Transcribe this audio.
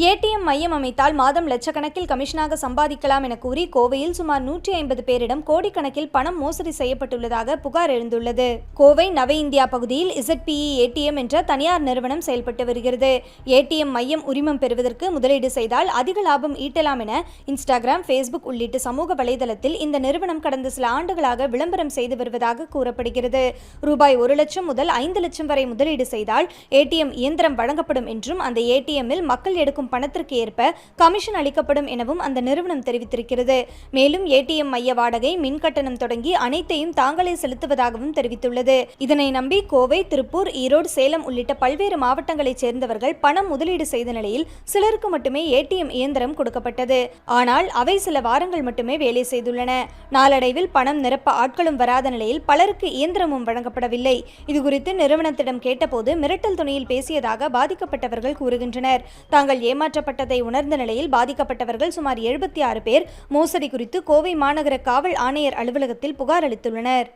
ATM மையம் அமைத்தால் மாதம் லட்சக்கணக்கில் கமிஷனாக சம்பாதிக்கலாம் என கூறி கோவையில் சுமார் 150 பேரிடம் கோடிக்கணக்கில் பணம் மோசடி செய்யப்பட்டுள்ளதாக புகார் எழுந்துள்ளது. கோவை நவ இந்தியா பகுதியில் ZPE ஏடிஎம் என்ற தனியார் நிறுவனம் செயல்பட்டு வருகிறது. ஏடிஎம் மையம் உரிமம் பெறுவதற்கு முதலீடு செய்தால் அதிக லாபம் ஈட்டலாம் என இன்ஸ்டாகிராம், ஃபேஸ்புக் உள்ளிட்ட சமூக வலைதளத்தில் இந்த நிறுவனம் கடந்த சில ஆண்டுகளாக விளம்பரம் செய்து வருவதாக கூறப்படுகிறது. ரூபாய் 1 லட்சம் முதல் 5 லட்சம் வரை முதலீடு செய்தால் ஏடிஎம் இயந்திரம் வழங்கப்படும் என்றும் அந்த ஏடிஎம்மில் மக்கள் எடுக்கும் பணத்திற்கு ஏற்ப கமிஷன் அளிக்கப்படும் எனவும் அந்த நிறுவனம் தெரிவித்திருக்கிறது. மேலும் ஏடிஎம் மைய வாடகை, மின் கட்டணம் தொடங்கி அனைத்தையும் தாங்களே செலுத்துவதாகவும் தெரிவித்துள்ளது. இதனை நம்பி கோவை, திருப்பூர், ஈரோடு, சேலம் உள்ளிட்ட பல்வேறு மாவட்டங்களைச் சேர்ந்தவர்கள் பணம் முதலீடு செய்த நிலையில் சிலருக்கு மட்டுமே ஏடிஎம் இயந்திரம் கொடுக்கப்பட்டது. ஆனால் அவை சில வாரங்கள் மட்டுமே வேலை செய்துள்ளன. நாளடைவில் பணம் நிரப்ப ஆட்களும் வராத நிலையில் பலருக்கு இயந்திரமும் வழங்கப்படவில்லை. இதுகுறித்து நிறுவனத்திடம் கேட்டபோது மிரட்டல் துணியில் பேசியதாக பாதிக்கப்பட்டவர்கள் கூறுகின்றனர். தாங்கள் ஏமாற்றப்பட்டதை உணர்ந்த நிலையில் பாதிக்கப்பட்டவர்கள் சுமார் 76 பேர் மோசடி குறித்து கோவை மாநகர காவல் ஆணையர் அலுவலகத்தில் புகார் அளித்துள்ளனர்.